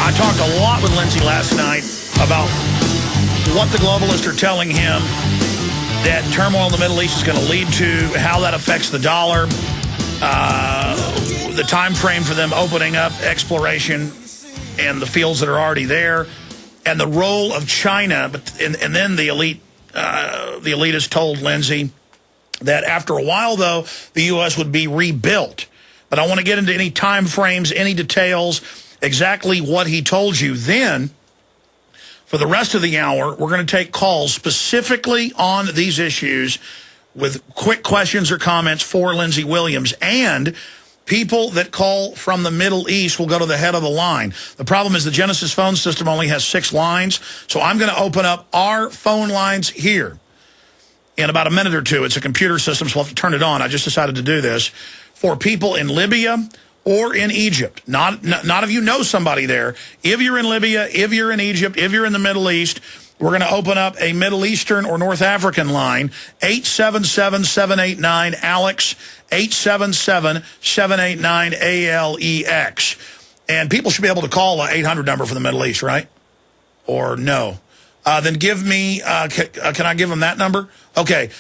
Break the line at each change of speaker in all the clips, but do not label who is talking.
I talked a lot with Lindsey last night about what the globalists are telling him that turmoil in the Middle East is going to lead to, how that affects the dollar, the time frame for them opening up exploration and the fields that are already there, and the role of China. And then the elitists told Lindsey that after a while, though, the U.S. would be rebuilt. But I want to get into any time frames, any details, exactly what he told you. Then, for the rest of the hour, we're going to take calls specifically on these issues with quick questions or comments for Lindsey Williams. And people that call from the Middle East will go to the head of the line. The problem is the Genesis phone system only has 6 lines, so I'm going to open up our phone lines here in about a minute or two. It's a computer system, so we'll have to turn it on. I just decided to do this. For people in Libya or in Egypt. Not if you know somebody there. If you're in Libya, if you're in Egypt, if you're in the Middle East, we're going to open up a Middle Eastern or North African line, 877-789-ALEX, 877-789-ALEX. And people should be able to call the 800 number for the Middle East, right? Or no? Then give me, can I give them that number? Okay,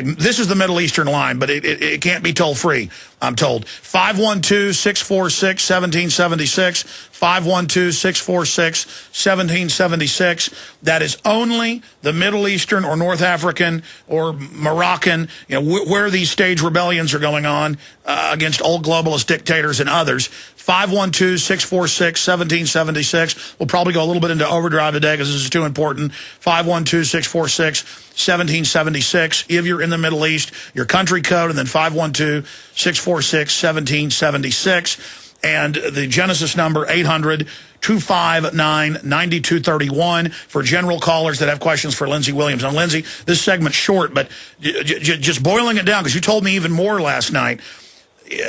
this is the Middle Eastern line, but it can't be toll free, I'm told. 512-646-1776, 512-646-1776. That is only the Middle Eastern or North African or Moroccan, where these stage rebellions are going on against old globalist dictators and others. 512-646-1776. We'll probably go a little bit into overdrive today because this is too important. 512-646-1776. If you're in the Middle East, your country code, and then 512-646-1776. And the Genesis number, 800-259-9231 for general callers that have questions for Lindsey Williams. Now, Lindsey, this segment's short, but just boiling it down, because you told me even more last night,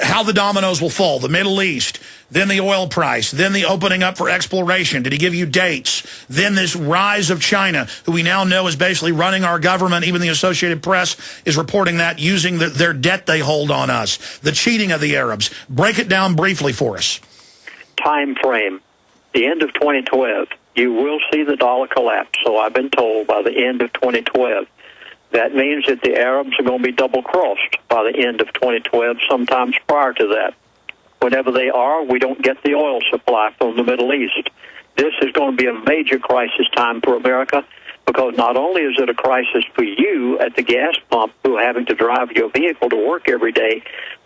how the dominoes will fall. The Middle East, then the oil price, then the opening up for exploration. Did he give you dates? Then this rise of China, who we now know is basically running our government. Even the Associated Press is reporting that, using their debt they hold on us. The cheating of the Arabs. Break it down briefly for us.
Time frame. The end of 2012. You will see the dollar collapse. So I've been told by the end of 2012. That means that the Arabs are going to be double-crossed by the end of 2012, sometimes prior to that. Whenever they are, we don't get the oil supply from the Middle East. This is going to be a major crisis time for America, because not only is it a crisis for you at the gas pump who are having to drive your vehicle to work every day,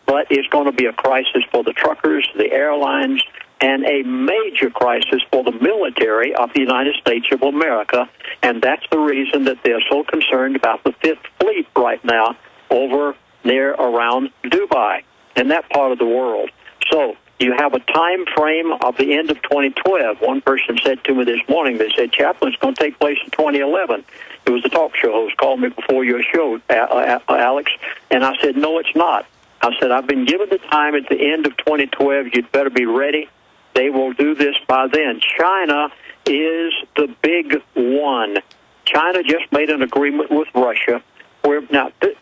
but it's going to be a crisis for the truckers, the airlines, and a major crisis for the military of the United States of America. And that's the reason that they're so concerned about the Fifth Fleet right now over there around Dubai and that part of the world. So you have a time frame of the end of 2012. One person said to me this morning, they said, Chaplain, it's going to take place in 2011. It was a talk show host called me before your show, Alex, and I said, no, it's not. I said, I've been given the time at the end of 2012. You'd better be ready. They will do this by then. China is the big one. China just made an agreement with Russia. Now, this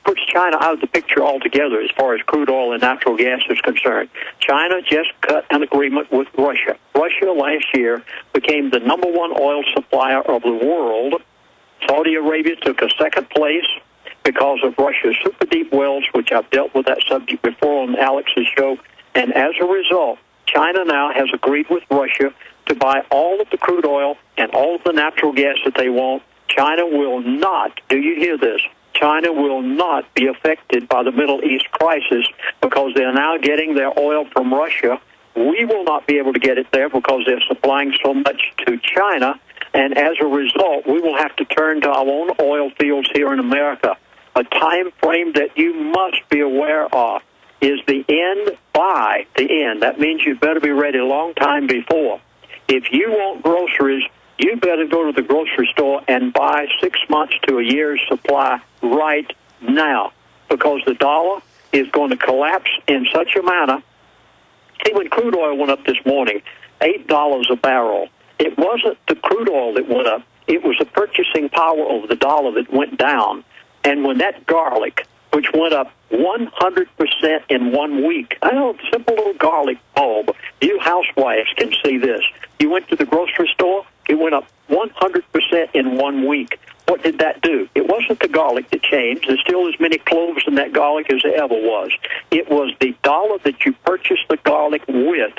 puts China out of the picture altogether as far as crude oil and natural gas is concerned. China just cut an agreement with Russia. Russia last year became the #1 oil supplier of the world. Saudi Arabia took a second place because of Russia's super deep wells, which I've dealt with that subject before on Alex's show. And as a result, China now has agreed with Russia to buy all of the crude oil and all of the natural gas that they want. China will not, do you hear this? China will not be affected by the Middle East crisis because they're now getting their oil from Russia. We will not be able to get it there because they're supplying so much to China. And as a result, we will have to turn to our own oil fields here in America. A time frame that you must be aware of is the end by the end. That means you better be ready a long time before. If you want groceries, you better go to the grocery store and buy 6 months to a year's supply right now, because the dollar is going to collapse in such a manner. See, when crude oil went up this morning, $8 a barrel, it wasn't the crude oil that went up. It was the purchasing power of the dollar that went down. And when that garlic which went up 100% in 1 week. I know, simple little garlic bulb. You housewives can see this. You went to the grocery store, it went up 100% in 1 week. What did that do? It wasn't the garlic that changed. There's still as many cloves in that garlic as there ever was. It was the dollar that you purchased the garlic with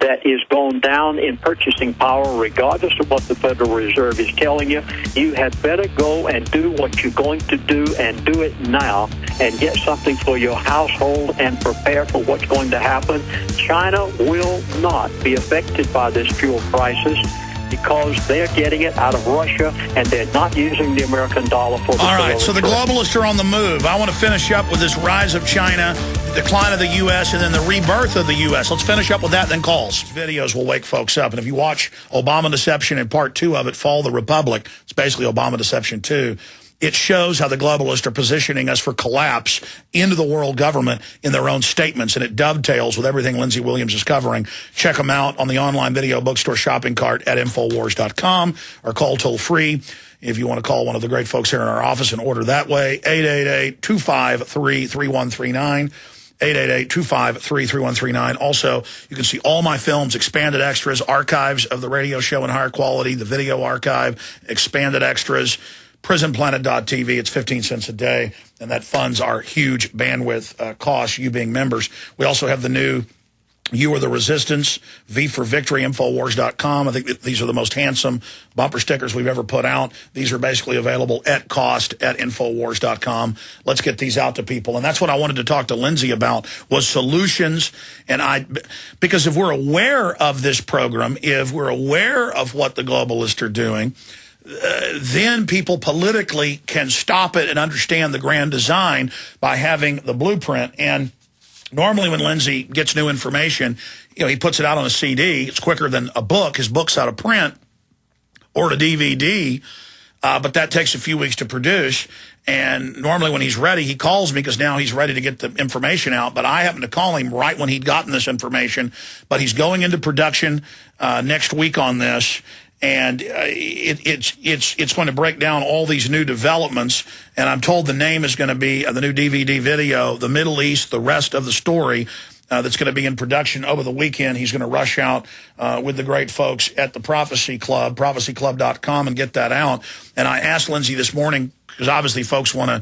that is going down in purchasing power, regardless of what the Federal Reserve is telling you. You had better go and do what you're going to do, and do it now, and get something for your household and prepare for what's going to happen. China will not be affected by this fuel crisis, because they're getting it out of Russia, and they're not using the American dollar for the... All
right, so the globalists are on the move. I want to finish up with this rise of China, the decline of the U.S., and then the rebirth of the U.S. Let's finish up with that, then calls. Videos will wake folks up. And if you watch Obama Deception in part 2 of it, Fall the Republic, it's basically Obama Deception 2, it shows how the globalists are positioning us for collapse into the world government in their own statements, and it dovetails with everything Lindsey Williams is covering. Check them out on the online video bookstore shopping cart at Infowars.com, or call toll-free if you want to call one of the great folks here in our office and order that way, 888-253-3139. 888-253-3139. Also, you can see all my films, expanded extras, archives of the radio show in higher quality, the video archive, expanded extras, prisonplanet.tv. It's 15 cents a day, and that funds our huge bandwidth costs, you being members. We also have the new You Are the Resistance, V for Victory, Infowars.com. I think that these are the most handsome bumper stickers we've ever put out. These are basically available at cost at Infowars.com. Let's get these out to people. And that's what I wanted to talk to Lindsey about, was solutions. And because if we're aware of this program, if we're aware of what the globalists are doing, then people politically can stop it and understand the grand design by having the blueprint. And normally when Lindsey gets new information, you know, he puts it out on a CD. It's quicker than a book. His book's out of print or a DVD, but that takes a few weeks to produce. And normally when he's ready, he calls me, because now he's ready to get the information out. But I happened to call him right when he'd gotten this information. But he's going into production next week on this. And it's going to break down all these new developments. And I'm told the name is going to be the new DVD video, The Middle East, the rest of the story, that's going to be in production over the weekend. He's going to rush out with the great folks at the Prophecy Club, prophecyclub.com, and get that out. And I asked Lindsey this morning, because obviously folks will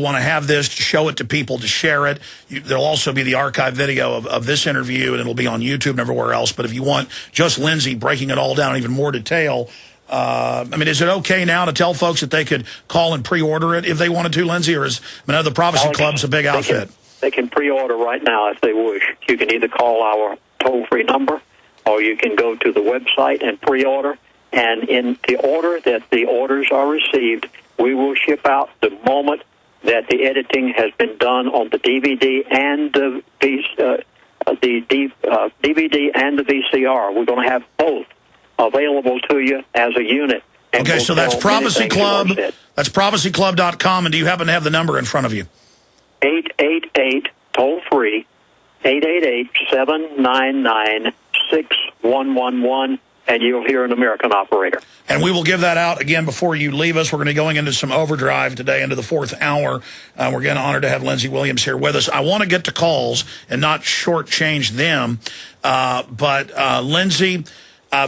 want to have this, to show it to people, to share it. There'll also be the archive video of this interview, and it'll be on YouTube and everywhere else. But if you want just Lindsey breaking it all down in even more detail, I mean, is it okay now to tell folks that they could call and pre-order it if they wanted to, Lindsey? Or is, I know the Prophecy Club's a big outfit.
They can pre-order right now if they wish. You can either call our toll-free number, or you can go to the website and pre-order. And in the order that the orders are received, we will ship out the moment that the editing has been done on the DVD and the DVD and the VCR. We're going to have both available to you as a unit.
Okay, so that's Prophecy Club. That's prophecyclub.com. And do you happen to have the number in front of you?
888 toll free, 888-799-6111. And you'll hear an American operator.
And we will give that out again before you leave us. We're going to be going into some overdrive today, into the 4th hour. We're again honored to have Lindsey Williams here with us. I want to get to calls and not shortchange them. But Lindsey,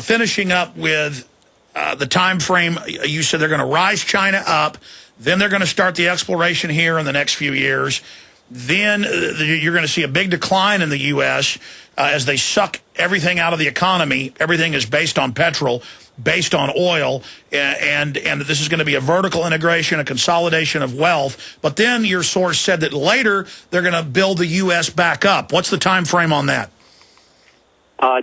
finishing up with the time frame, you said they're going to rise China up. Then they're going to start the exploration here in the next few years. Then you're going to see a big decline in the U.S. As they suck everything out of the economy. Everything is based on petrol, based on oil, and this is going to be a vertical integration, a consolidation of wealth. But then your source said that later they're going to build the U.S. back up. What's the time frame on that?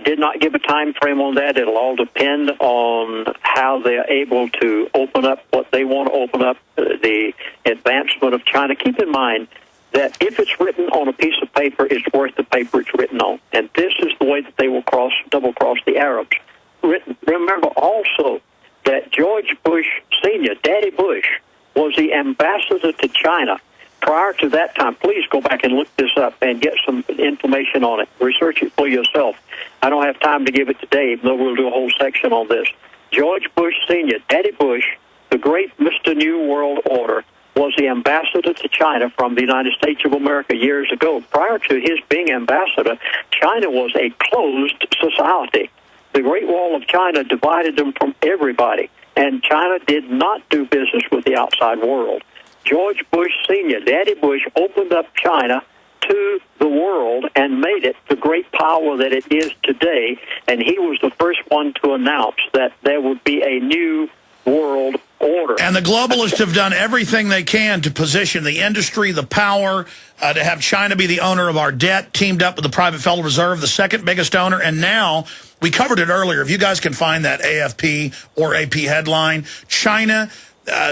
Did not give a time frame on that. It'll all depend on how they're able to open up what they want to open up, the advancement of China. Keep in mind that if it's written on a piece of paper, it's worth the paper it's written on. And this is the way that they will double-cross the Arabs. Remember also that George Bush Sr., Daddy Bush, was the ambassador to China. Prior to that time, please go back and look this up and get some information on it. Research it for yourself. I don't have time to give it today, even though we'll do a whole section on this. George Bush Sr., Daddy Bush, the great Mr. New World Order, was the ambassador to China from the United States of America years ago. Prior to his being ambassador, China was a closed society. The Great Wall of China divided them from everybody, and China did not do business with the outside world. George Bush Sr., Daddy Bush, opened up China to the world and made it the great power that it is today, and he was the first one to announce that there would be a new world order.
And the globalists have done everything they can to position the industry, the power, to have China be the owner of our debt, teamed up with the private Federal Reserve, the second biggest owner. And now, we covered it earlier, if you guys can find that AFP or AP headline, China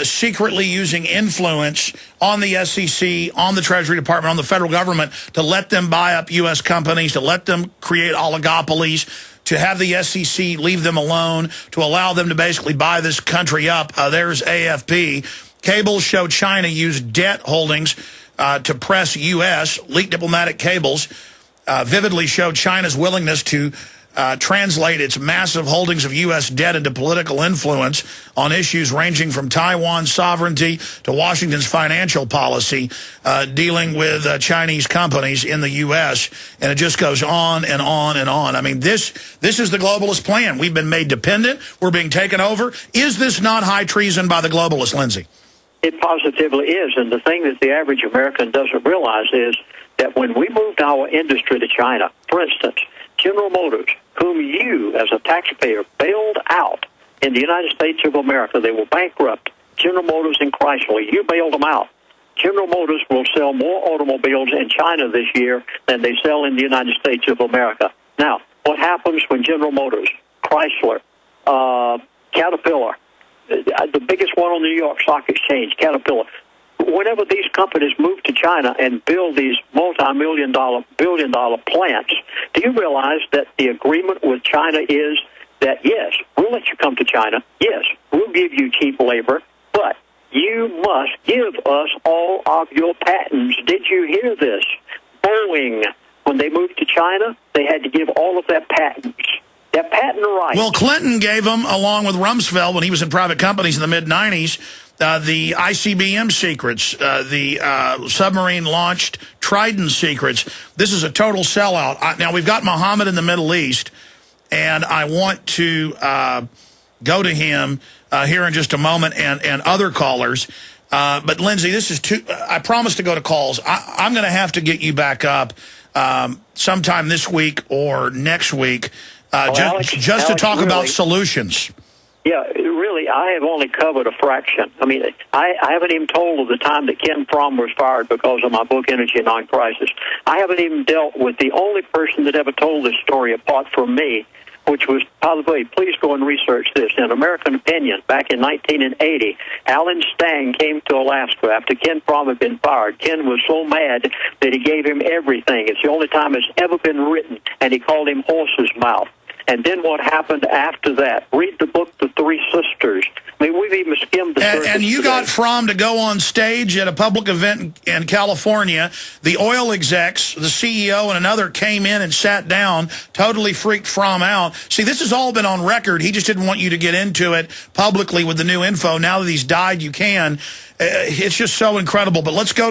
secretly using influence on the SEC, on the Treasury Department, on the federal government to let them buy up U.S. companies, to let them create oligopolies, to have the SEC leave them alone, to allow them to basically buy this country up. There's AFP. Cables show China used debt holdings to press U.S. Leaked diplomatic cables vividly showed China's willingness to translate its massive holdings of U.S. debt into political influence on issues ranging from Taiwan's sovereignty to Washington's financial policy, dealing with Chinese companies in the U.S., and it just goes on and on and on. I mean, this is the globalist plan. We've been made dependent. We're being taken over. Is this not high treason by the globalists, Lindsey?
It positively is, and the thing that the average American doesn't realize is that when we moved our industry to China, for instance, General Motors, whom you, as a taxpayer, bailed out in the United States of America, they were bankrupt. General Motors and Chrysler, you bailed them out. General Motors will sell more automobiles in China this year than they sell in the United States of America. Now, what happens when General Motors, Chrysler, Caterpillar, the biggest one on the New York Stock Exchange, Caterpillar, whenever these companies move to China and build these multi-million-dollar, billion-dollar plants, do you realize that the agreement with China is that, yes, we'll let you come to China, yes, we'll give you cheap labor, but you must give us all of your patents. Did you hear this? Boeing, when they moved to China, they had to give all of their patents. Their patent rights.
Well, Clinton gave them, along with Rumsfeld, when he was in private companies in the mid-'90s, the ICBM secrets, the submarine-launched Trident secrets. This is a total sellout. Now, we've got Muhammad in the Middle East, and I want to go to him here in just a moment and other callers. But, Lindsey, this is I promised to go to calls. I'm going to have to get you back up sometime this week or next week
Alex,
to talk about solutions.
Yeah, really, I have only covered a fraction. I mean, I haven't even told of the time that Ken Fromm was fired because of my book, Energy Non-Crisis. I haven't even dealt with the only person that ever told this story apart from me, which was, by the way, please go and research this. In American Opinion, back in 1980, Alan Stang came to Alaska after Ken Fromm had been fired. Ken was so mad that he gave him everything. It's the only time it's ever been written, and he called him Horse's Mouth. And then what happened after that? Read the book, The Three Sisters. I mean, we've even skimmed the surface.
And you got Fromm to go on stage at a public event in California. The oil execs, the CEO and another came in and sat down, totally freaked Fromm out. See, this has all been on record. He just didn't want you to get into it publicly with the new info. Now that he's died, you can. It's just so incredible. But let's go to